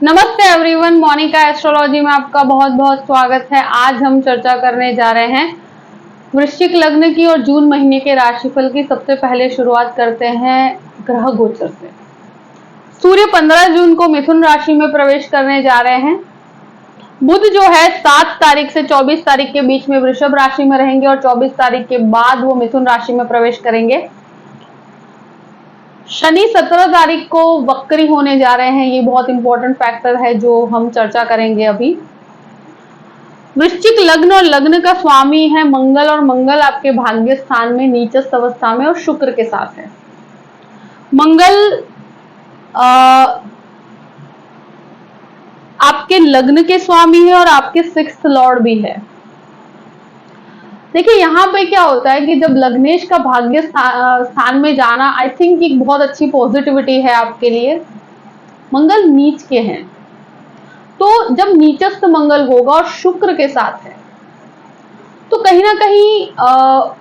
नमस्ते everyone, Monika astrology में आपका बहुत बहुत स्वागत है। आज हम चर्चा करने जा रहे हैं वृश्चिक लग्न की और जून महीने के राशिफल की। सबसे पहले शुरुआत करते हैं ग्रह गोचर से। सूर्य 15 जून को मिथुन राशि में प्रवेश करने जा रहे हैं। बुध जो है 7 तारीख से 24 तारीख के बीच में वृषभ राशि में रहेंगे और 24 तारीख के बाद वो मिथुन राशि में प्रवेश करेंगे। शनि 17 तारीख को वक्री होने जा रहे हैं। ये बहुत इंपॉर्टेंट फैक्टर है जो हम चर्चा करेंगे अभी। वृश्चिक लग्न और लग्न का स्वामी है मंगल, और मंगल आपके भाग्य स्थान में नीचस्थ अवस्था में और शुक्र के साथ है। मंगल आपके लग्न के स्वामी है और आपके 6th लॉर्ड भी है। देखिए यहाँ पे क्या होता है कि जब लग्नेश का भाग्य स्थान में जाना, आई थिंक एक बहुत अच्छी पॉजिटिविटी है आपके लिए। मंगल नीच के हैं, तो जब नीचस्थ मंगल होगा और शुक्र के साथ है तो कहीं ना कहीं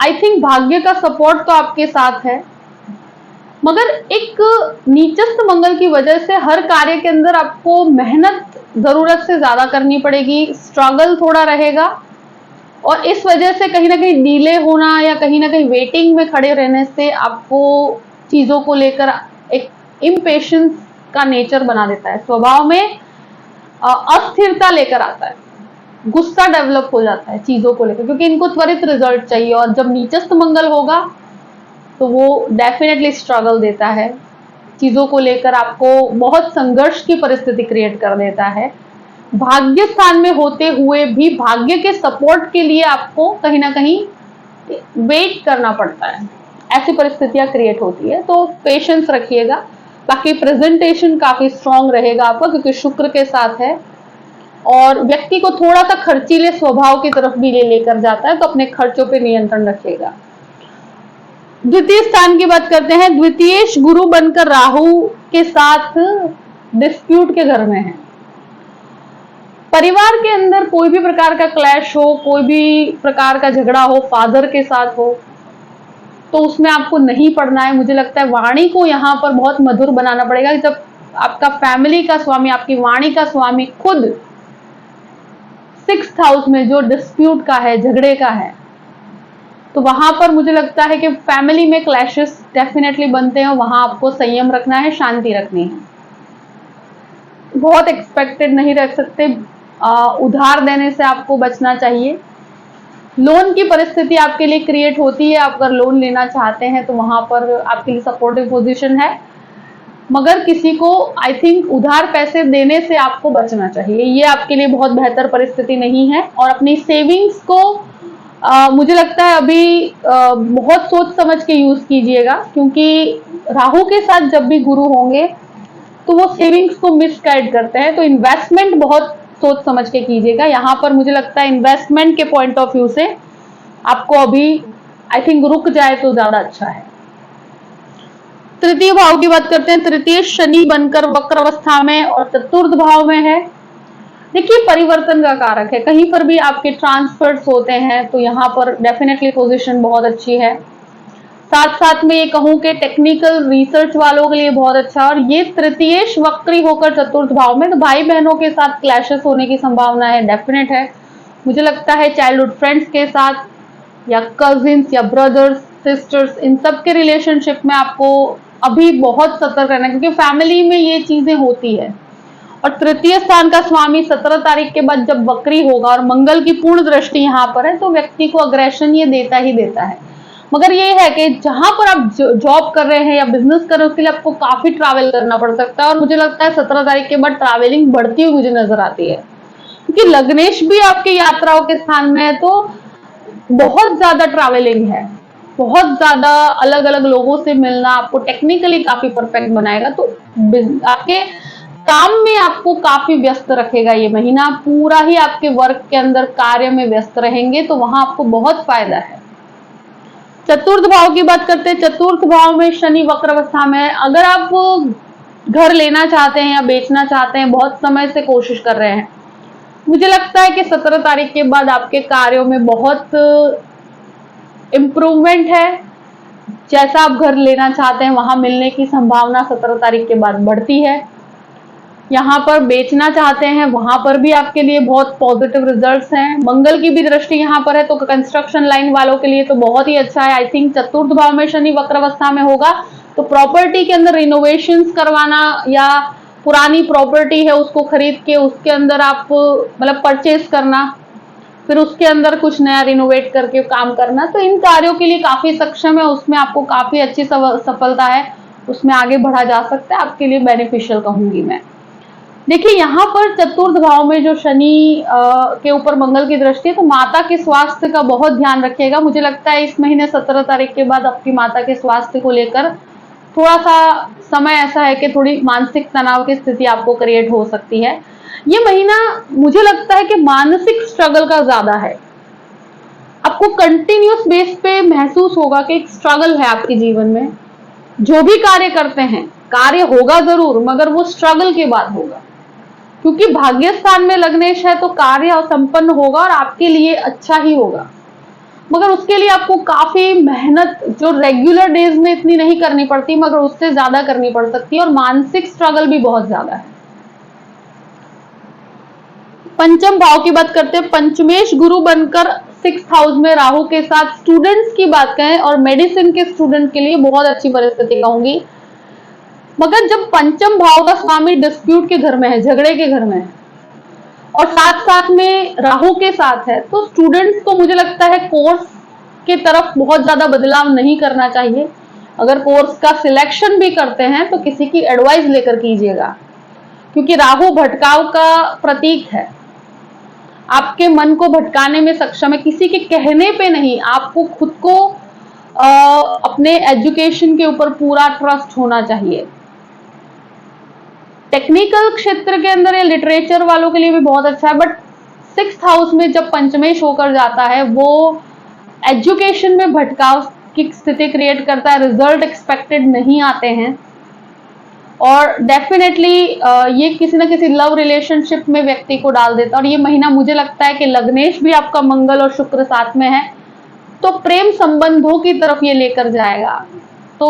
आई थिंक भाग्य का सपोर्ट तो आपके साथ है, मगर एक नीचस्थ मंगल की वजह से हर कार्य के अंदर आपको मेहनत जरूरत से ज्यादा करनी पड़ेगी, स्ट्रगल थोड़ा रहेगा, और इस वजह से कहीं ना कहीं डिले होना या कहीं ना कहीं वेटिंग में खड़े रहने से आपको चीजों को लेकर एक इम्पेशंस का नेचर बना देता है। स्वभाव में अस्थिरता लेकर आता है, गुस्सा डेवलप हो जाता है चीजों को लेकर, क्योंकि इनको त्वरित रिजल्ट चाहिए। और जब नीचस्थ मंगल होगा तो वो डेफिनेटली स्ट्रगल देता है, चीजों को लेकर आपको बहुत संघर्ष की परिस्थिति क्रिएट कर देता है। भाग्य स्थान में होते हुए भी भाग्य के सपोर्ट के लिए आपको कहीं ना कहीं वेट करना पड़ता है, ऐसी परिस्थितियां क्रिएट होती है। तो पेशेंस रखिएगा। बाकी प्रेजेंटेशन काफी स्ट्रांग रहेगा आपका, क्योंकि शुक्र के साथ है और व्यक्ति को थोड़ा सा खर्चीले स्वभाव की तरफ भी लेकर जाता है, तो अपने खर्चों पे नियंत्रण रखिएगा। द्वितीय स्थान की बात करते हैं। द्वितीयेश गुरु बनकर राहु के साथ डिस्प्यूट के घर में है। परिवार के अंदर कोई भी प्रकार का क्लैश हो, कोई भी प्रकार का झगड़ा हो, फादर के साथ हो, तो उसमें आपको नहीं पड़ना है। मुझे लगता है वाणी को यहाँ पर बहुत मधुर बनाना पड़ेगा। जब आपका फैमिली का स्वामी, आपकी वाणी का स्वामी खुद 6th हाउस में जो डिस्प्यूट का है, झगड़े का है, तो वहां पर मुझे लगता है कि फैमिली में क्लैशेस डेफिनेटली बनते हैं। वहां आपको संयम रखना है, शांति रखनी है। बहुत एक्सपेक्टेड नहीं रख सकते, उधार देने से आपको बचना चाहिए। लोन की परिस्थिति आपके लिए क्रिएट होती है। आप अगर लोन लेना चाहते हैं तो वहां पर आपके लिए सपोर्टिव पोजीशन है, मगर किसी को आई थिंक उधार पैसे देने से आपको बचना चाहिए। ये आपके लिए बहुत बेहतर परिस्थिति नहीं है। और अपनी सेविंग्स को मुझे लगता है अभी बहुत सोच समझ के यूज कीजिएगा, क्योंकि राहु के साथ जब भी गुरु होंगे तो वो सेविंग्स को मिसगाइड करते हैं। तो इन्वेस्टमेंट बहुत सोच समझ के कीजिएगा। यहाँ पर मुझे लगता है इन्वेस्टमेंट के पॉइंट ऑफ व्यू से आपको अभी आई थिंक रुक जाए तो ज्यादा अच्छा है। तृतीय भाव की बात करते हैं। तृतीय शनि बनकर वक्र अवस्था में और चतुर्थ भाव में है। देखिए परिवर्तन का कारक है, कहीं पर भी आपके ट्रांसफर्स होते हैं तो यहाँ पर डेफिनेटली पोजीशन बहुत अच्छी है। साथ साथ में ये कहूं कि टेक्निकल रिसर्च वालों के लिए बहुत अच्छा। और ये तृतीयेश वक्री होकर चतुर्थ भाव में, तो भाई बहनों के साथ क्लैशेस होने की संभावना है, डेफिनेट है। मुझे लगता है चाइल्डहुड फ्रेंड्स के साथ या कजिन्स या ब्रदर्स सिस्टर्स, इन सब के रिलेशनशिप में आपको अभी बहुत सतर्क रहना है, क्योंकि फैमिली में ये चीजें होती है। और तृतीय स्थान का स्वामी 17 तारीख के बाद जब वक्री होगा और मंगल की पूर्ण दृष्टि यहाँ पर है, तो व्यक्ति को अग्रेशन ये देता ही देता है। मगर ये है कि जहां पर आप जॉब कर रहे हैं या बिजनेस कर रहे हैं, उसके लिए आपको काफी ट्रैवल करना पड़ सकता है। और मुझे लगता है 17 तारीख के बाद ट्रैवलिंग बढ़ती हुई मुझे नजर आती है, क्योंकि लग्नेश भी आपके यात्राओं के स्थान में है, तो बहुत ज्यादा ट्रैवलिंग है, बहुत ज्यादा अलग अलग लोगों से मिलना आपको टेक्निकली काफी परफेक्ट बनाएगा। तो आपके काम में आपको काफी व्यस्त रखेगा। ये महीना पूरा ही आपके वर्क के अंदर कार्य में व्यस्त रहेंगे, तो वहां आपको बहुत फायदा है। चतुर्थ भाव की बात करते हैं। चतुर्थ भाव में शनि वक्र अवस्था में है। अगर आप घर लेना चाहते हैं या बेचना चाहते हैं, बहुत समय से कोशिश कर रहे हैं, मुझे लगता है कि 17 तारीख के बाद आपके कार्यों में बहुत इम्प्रूवमेंट है। जैसा आप घर लेना चाहते हैं वहां मिलने की संभावना 17 तारीख के बाद बढ़ती है। यहाँ पर बेचना चाहते हैं वहां पर भी आपके लिए बहुत पॉजिटिव रिजल्ट्स हैं। मंगल की भी दृष्टि यहाँ पर है, तो कंस्ट्रक्शन लाइन वालों के लिए तो बहुत ही अच्छा है। आई थिंक चतुर्थ भाव में शनि वक्र अवस्था में होगा, तो प्रॉपर्टी के अंदर रिनोवेशंस करवाना या पुरानी प्रॉपर्टी है उसको खरीद के उसके अंदर आप मतलब परचेज करना, फिर उसके अंदर कुछ नया रिनोवेट करके काम करना, तो इन कार्यों के लिए काफी सक्षम है। उसमें आपको काफी अच्छी सफलता है, उसमें आगे बढ़ा जा सकता है, आपके लिए बेनिफिशियल कहूंगी मैं। देखिए यहाँ पर चतुर्थ भाव में जो शनि के ऊपर मंगल की दृष्टि है, तो माता के स्वास्थ्य का बहुत ध्यान रखिएगा। मुझे लगता है इस महीने 17 तारीख के बाद आपकी माता के स्वास्थ्य को लेकर थोड़ा सा समय ऐसा है कि थोड़ी मानसिक तनाव की स्थिति आपको क्रिएट हो सकती है। ये महीना मुझे लगता है कि मानसिक स्ट्रगल का ज्यादा है, आपको कंटिन्यूस बेस पे महसूस होगा कि एक स्ट्रगल है आपके जीवन में। जो भी कार्य करते हैं, कार्य होगा जरूर मगर वो स्ट्रगल के बाद होगा, क्योंकि भाग्य स्थान में लग्नेश है, तो कार्य संपन्न होगा और आपके लिए अच्छा ही होगा, मगर उसके लिए आपको काफी मेहनत जो रेगुलर डेज में इतनी नहीं करनी पड़ती मगर उससे ज्यादा करनी पड़ सकती है, और मानसिक स्ट्रगल भी बहुत ज्यादा है। पंचम भाव की बात करते हैं, पंचमेश गुरु बनकर 6th हाउस में राहु के साथ स्टूडेंट्स की बात करें और मेडिसिन के स्टूडेंट के लिए बहुत अच्छी परिस्थिति कहूंगी। मगर जब पंचम भाव का स्वामी डिस्प्यूट के घर में है, झगड़े के घर में है, और साथ साथ में राहु के साथ है, तो स्टूडेंट्स को मुझे लगता है कोर्स के तरफ बहुत ज्यादा बदलाव नहीं करना चाहिए। अगर कोर्स का सिलेक्शन भी करते हैं तो किसी की एडवाइस लेकर कीजिएगा, क्योंकि राहु भटकाव का प्रतीक है, आपके मन को भटकाने में सक्षम है। किसी के कहने पे नहीं, आपको खुद को अपने एजुकेशन के ऊपर पूरा ट्रस्ट होना चाहिए। टेक्निकल क्षेत्र के अंदर या लिटरेचर वालों के लिए भी बहुत अच्छा है, बट 6th हाउस में जब पंचमेश होकर जाता है वो एजुकेशन में भटकाव की स्थिति क्रिएट करता है, रिजल्ट एक्सपेक्टेड नहीं आते हैं, और डेफिनेटली ये किसी ना किसी लव रिलेशनशिप में व्यक्ति को डाल देता है। और ये महीना मुझे लगता है कि लग्नेश भी आपका मंगल और शुक्र साथ में है, तो प्रेम संबंधों की तरफ ये लेकर जाएगा, तो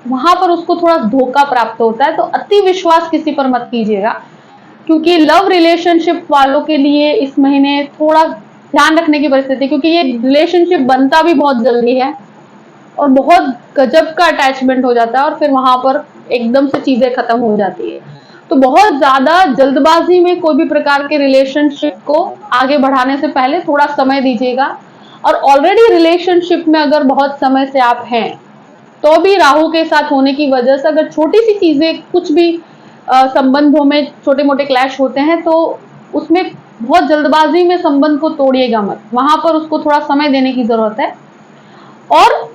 वहां पर उसको थोड़ा धोखा प्राप्त होता है। तो अति विश्वास किसी पर मत कीजिएगा, क्योंकि लव रिलेशनशिप वालों के लिए इस महीने थोड़ा ध्यान रखने की परिस्थिति, क्योंकि ये रिलेशनशिप बनता भी बहुत जल्दी है और बहुत गजब का अटैचमेंट हो जाता है, और फिर वहां पर एकदम से चीजें खत्म हो जाती है। तो बहुत ज्यादा जल्दबाजी में कोई भी प्रकार के रिलेशनशिप को आगे बढ़ाने से पहले थोड़ा समय दीजिएगा। और ऑलरेडी रिलेशनशिप में अगर बहुत समय से आप हैं, तो भी राहु के साथ होने की वजह से अगर छोटी सी चीजें कुछ भी संबंधों में छोटे मोटे क्लैश होते हैं, तो उसमें बहुत जल्दबाजी में संबंध को तोड़िएगा मत, वहां पर उसको थोड़ा समय देने की जरूरत है। और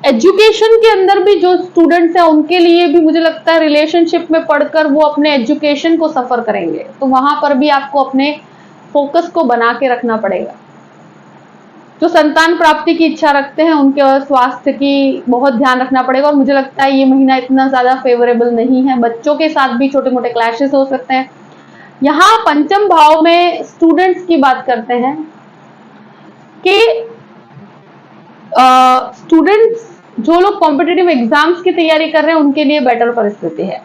एजुकेशन के अंदर भी जो स्टूडेंट्स हैं उनके लिए भी मुझे लगता है रिलेशनशिप में पढ़कर वो अपने एजुकेशन को सफर करेंगे, तो वहां पर भी आपको अपने फोकस को बना के रखना पड़ेगा। जो संतान प्राप्ति की इच्छा रखते हैं उनके स्वास्थ्य की बहुत ध्यान रखना पड़ेगा, और मुझे लगता है ये महीना इतना ज्यादा फेवरेबल नहीं है, बच्चों के साथ भी छोटे मोटे क्लैशेस हो सकते हैं। यहाँ पंचम भाव में स्टूडेंट्स की बात करते हैं कि स्टूडेंट्स जो लोग कॉम्पिटिटिव एग्जाम्स की तैयारी कर रहे हैं उनके लिए बेटर परिस्थिति है।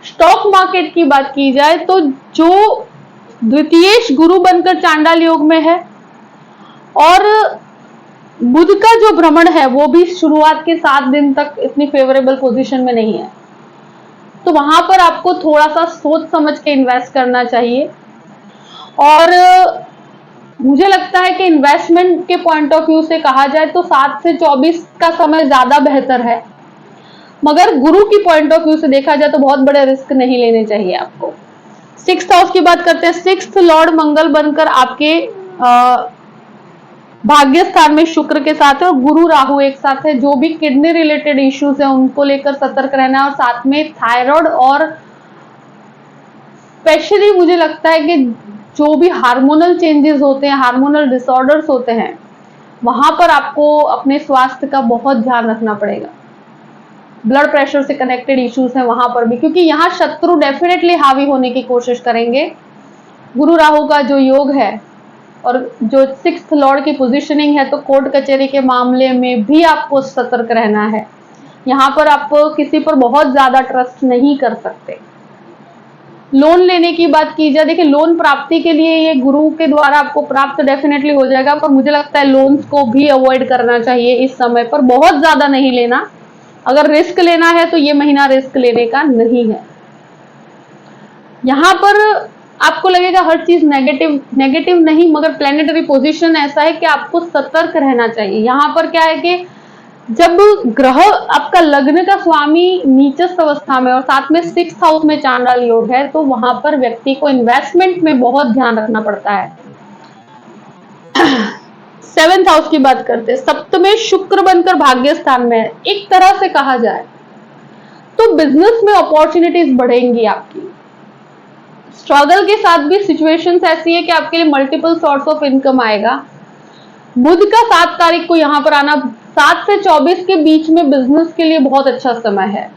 स्टॉक मार्केट की बात की जाए तो जो द्वितीयेश गुरु बनकर चांडाल योग में है, और बुध का जो भ्रमण है वो भी शुरुआत के 7 दिन तक इतनी फेवरेबल पोजीशन में नहीं है, तो वहां पर आपको थोड़ा सा सोच समझ के इन्वेस्ट करना चाहिए। और मुझे लगता है कि इन्वेस्टमेंट के पॉइंट ऑफ व्यू से कहा जाए तो 7 से 24 का समय ज्यादा बेहतर है, मगर गुरु की पॉइंट ऑफ व्यू से देखा जाए तो बहुत बड़े रिस्क नहीं लेने चाहिए आपको। 6th हाउस की बात करते हैं, 6th लॉर्ड मंगल बनकर आपके भाग्य स्थान में शुक्र के साथ है, और गुरु राहु एक साथ है। जो भी किडनी रिलेटेड इश्यूज है उनको लेकर सतर्क रहना है, और साथ में थायराइड और स्पेशली मुझे लगता है कि जो भी हार्मोनल चेंजेस होते हैं, हार्मोनल डिसऑर्डर्स होते हैं, वहां पर आपको अपने स्वास्थ्य का बहुत ध्यान रखना पड़ेगा। ब्लड प्रेशर से कनेक्टेड इश्यूज हैं वहां पर भी, क्योंकि यहाँ शत्रु डेफिनेटली हावी होने की कोशिश करेंगे। गुरु राहु का जो योग है और जो 6th लॉर्ड की पोजीशनिंग है, तो कोर्ट कचहरी के मामले में भी आपको सतर्क रहना है। यहाँ पर आप किसी पर बहुत ज्यादा ट्रस्ट नहीं कर सकते। लोन लेने की बात की जाए, देखिए लोन प्राप्ति के लिए ये गुरु के द्वारा आपको प्राप्त डेफिनेटली हो जाएगा, पर मुझे लगता है लोन्स को भी अवॉइड करना चाहिए इस समय पर, बहुत ज्यादा नहीं लेना। अगर रिस्क लेना है तो ये महीना रिस्क लेने का नहीं है। यहां पर आपको लगेगा हर चीज नेगेटिव, नेगेटिव नहीं, मगर प्लेनेटरी पोजीशन ऐसा है कि आपको सतर्क रहना चाहिए। यहां पर क्या है कि जब ग्रह आपका लग्न का स्वामी नीचस्थ अवस्था में और साथ में 6th हाउस में चांडाल योग है, तो वहां पर व्यक्ति को इन्वेस्टमेंट में बहुत ध्यान रखना पड़ता है। 7th हाउस की बात करते हैं, सप्तमें शुक्र बनकर भाग्य स्थान में है। एक तरह से कहा जाए तो बिजनेस में अपॉर्चुनिटीज बढ़ेंगी आपकी। स्ट्रगल के साथ भी सिचुएशंस ऐसी है कि आपके लिए मल्टीपल सोर्स ऑफ इनकम आएगा। बुध का 7 तारीख को यहां पर आना, 7 से 24 के बीच में बिजनेस के लिए बहुत अच्छा समय है।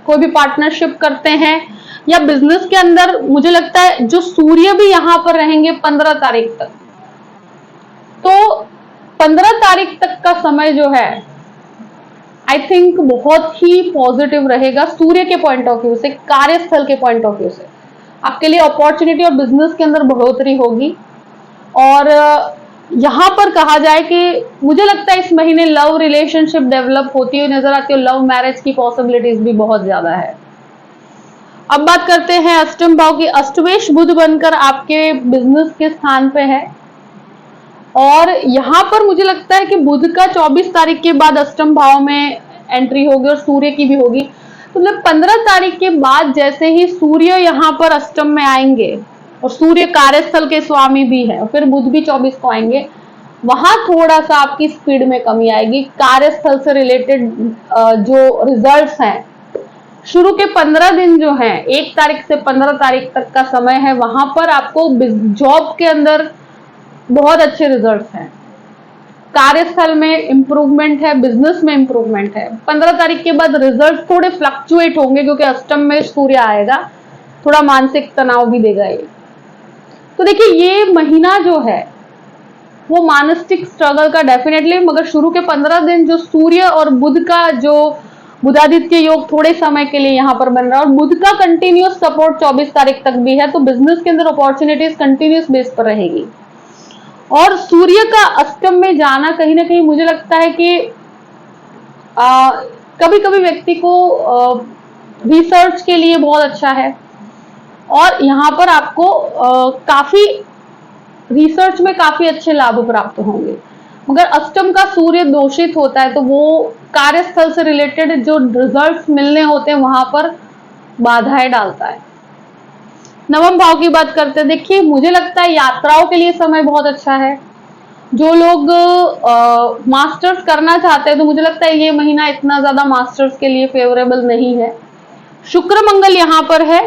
कोई भी पार्टनरशिप करते हैं या बिजनेस के अंदर, मुझे लगता है जो सूर्य भी यहां पर रहेंगे 15 तारीख तक, तो 15 तारीख तक का समय जो है आई थिंक बहुत ही पॉजिटिव रहेगा सूर्य के पॉइंट ऑफ व्यू से, कार्यस्थल के पॉइंट ऑफ व्यू से आपके लिए अपॉर्चुनिटी और बिजनेस के अंदर बढ़ोतरी होगी। और यहां पर कहा जाए कि मुझे लगता है इस महीने लव रिलेशनशिप डेवलप होती हुई नजर आती है, लव मैरिज की पॉसिबिलिटीज भी बहुत ज्यादा है। अब बात करते हैं अष्टम भाव की। अष्टमेश बुध बनकर आपके बिजनेस के स्थान पे है, और यहां पर मुझे लगता है कि बुध का 24 तारीख के बाद अष्टम भाव में एंट्री होगी और सूर्य की भी होगी। तो मतलब 15 तारीख के बाद जैसे ही सूर्य यहां पर अष्टम में आएंगे, और सूर्य कार्यस्थल के स्वामी भी है, और फिर बुध भी 24 को आएंगे, वहां थोड़ा सा आपकी स्पीड में कमी आएगी। कार्यस्थल से रिलेटेड जो रिजल्ट्स हैं, शुरू के 15 दिन जो हैं, 1 तारीख से 15 तारीख तक का समय है, वहां पर आपको जॉब के अंदर बहुत अच्छे रिजल्ट्स हैं। कार्यस्थल में इंप्रूवमेंट है, बिजनेस में इंप्रूवमेंट है। 15 तारीख के बाद रिजल्ट थोड़े फ्लक्चुएट होंगे, क्योंकि अष्टम में सूर्य आएगा, थोड़ा मानसिक तनाव भी देगा ये। तो देखिए ये महीना जो है वो मानसिक स्ट्रगल का डेफिनेटली, मगर शुरू के 15 दिन जो सूर्य और बुध का जो बुधादित्य योग थोड़े समय के लिए यहाँ पर बन रहा है, और बुध का कंटिन्यूस सपोर्ट 24 तारीख तक भी है, तो बिजनेस के अंदर अपॉर्चुनिटीज कंटिन्यूस बेस पर रहेगी। और सूर्य का अष्टम में जाना कहीं ना कहीं मुझे लगता है कि कभी कभी व्यक्ति को रिसर्च के लिए बहुत अच्छा है, और यहाँ पर आपको काफी रिसर्च में काफी अच्छे लाभ प्राप्त होंगे। मगर अष्टम का सूर्य दोषित होता है, तो वो कार्यस्थल से रिलेटेड जो रिजल्ट्स मिलने होते हैं वहां पर बाधाएं डालता है। नवम भाव की बात करते हैं, देखिए मुझे लगता है यात्राओं के लिए समय बहुत अच्छा है। जो लोग मास्टर्स करना चाहते हैं, तो मुझे लगता है ये महीना इतना ज्यादा मास्टर्स के लिए फेवरेबल नहीं है। शुक्र मंगल यहाँ पर है,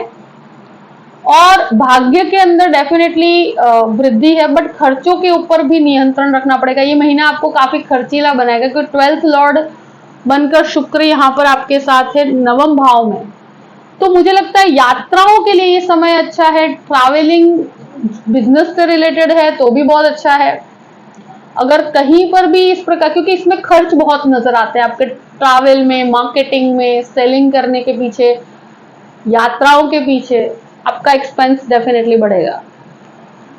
और भाग्य के अंदर डेफिनेटली वृद्धि है, बट खर्चों के ऊपर भी नियंत्रण रखना पड़ेगा। ये महीना आपको काफी खर्चीला बनाएगा, क्योंकि 12th लॉर्ड बनकर शुक्र यहाँ पर आपके साथ है नवम भाव में। तो मुझे लगता है यात्राओं के लिए ये समय अच्छा है। ट्रैवलिंग बिजनेस से रिलेटेड है तो भी बहुत अच्छा है। अगर कहीं पर भी इस प्रकार, क्योंकि इसमें खर्च बहुत नजर आते हैं आपके ट्रैवल में, मार्केटिंग में, सेलिंग करने के पीछे, यात्राओं के पीछे आपका एक्सपेंस डेफिनेटली बढ़ेगा।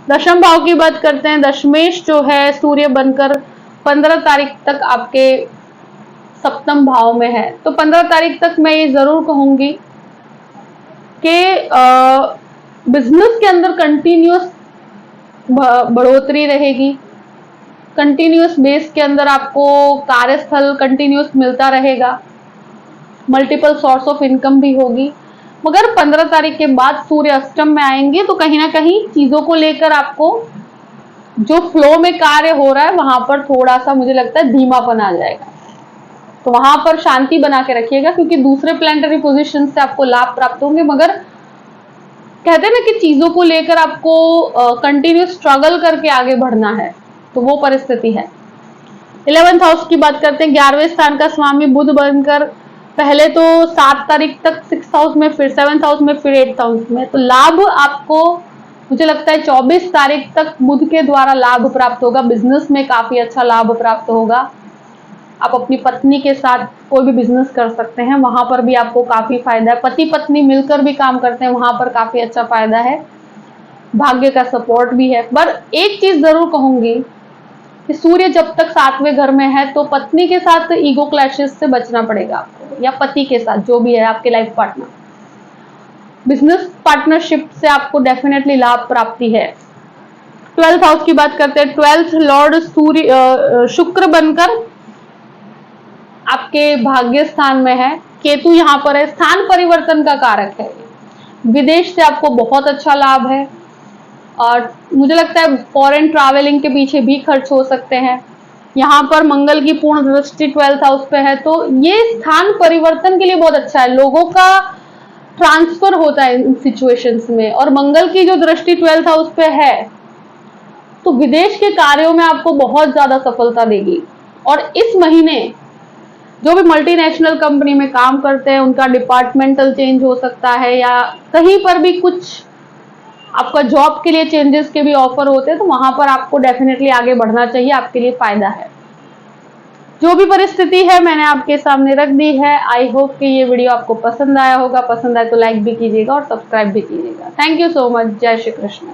दशम भाव की बात करते हैं, दशमेश जो है सूर्य बनकर 15 तारीख तक आपके सप्तम भाव में है। तो 15 तारीख तक मैं ये जरूर कहूंगी कि बिजनेस के अंदर कंटिन्यूस बढ़ोतरी रहेगी। कंटिन्यूस बेस के अंदर आपको कार्यस्थल कंटिन्यूस मिलता रहेगा, मल्टीपल सोर्स ऑफ इनकम भी होगी। मगर 15 तारीख के बाद सूर्य अष्टम में आएंगे, तो कहीं ना कहीं चीजों को लेकर आपको जो फ्लो में कार्य हो रहा है वहां पर थोड़ा सा मुझे लगता है धीमापन आ जाएगा। तो वहां पर शांति बना के रखिएगा, क्योंकि दूसरे प्लैनेटरी पोजीशन से आपको लाभ प्राप्त होंगे, मगर कहते हैं ना कि चीजों को लेकर आपको कंटिन्यूस स्ट्रगल करके आगे बढ़ना है, तो वो परिस्थिति है। 11th हाउस की बात करते हैं, 11वें स्थान का स्वामी बुध बनकर पहले तो 7 तारीख तक 6th हाउस में, फिर 7th हाउस में, फिर 8th हाउस में। तो लाभ आपको मुझे लगता है 24 तारीख तक बुध के द्वारा लाभ प्राप्त होगा। बिजनेस में काफी अच्छा लाभ प्राप्त होगा। आप अपनी पत्नी के साथ कोई भी बिजनेस कर सकते हैं, वहां पर भी आपको काफी फायदा है। पति पत्नी मिलकर भी काम करते हैं, वहां पर काफी अच्छा फायदा है। भाग्य का सपोर्ट भी है। पर एक चीज जरूर कहूंगी कि सूर्य जब तक 7वें घर में है तो पत्नी के साथ ईगो क्लैशेस से बचना पड़ेगा आपको, या पति के साथ जो भी है आपके लाइफ पार्टनर। बिजनेस पार्टनरशिप से आपको डेफिनेटली लाभ प्राप्ति है। 12th हाउस की बात करते हैं। 12th लॉर्ड सूर्य शुक्र बनकर आपके भाग्य स्थान में है, केतु यहाँ पर है, स्थान परिवर्तन का कारक है। विदेश से आपको बहुत अच्छा लाभ है और मुझे लगता है फॉरेन ट्रैवलिंग के पीछे भी खर्च हो सकते हैं। यहाँ पर मंगल की पूर्ण दृष्टि 12th हाउस पे है, तो ये स्थान परिवर्तन के लिए बहुत अच्छा है। लोगों का ट्रांसफर होता है इन सिचुएशंस में, और मंगल की जो दृष्टि 12th हाउस पे है तो विदेश के कार्यों में आपको बहुत ज्यादा सफलता देगी। और इस महीने जो भी मल्टीनेशनल कंपनी में काम करते हैं उनका डिपार्टमेंटल चेंज हो सकता है, या कहीं पर भी कुछ आपका जॉब के लिए चेंजेस के भी ऑफर होते हैं, तो वहां पर आपको डेफिनेटली आगे बढ़ना चाहिए, आपके लिए फायदा है। जो भी परिस्थिति है मैंने आपके सामने रख दी है। आई होप कि ये वीडियो आपको पसंद आया होगा। पसंद आए तो लाइक भी कीजिएगा और सब्सक्राइब भी कीजिएगा। Thank you so much. जय श्री कृष्ण।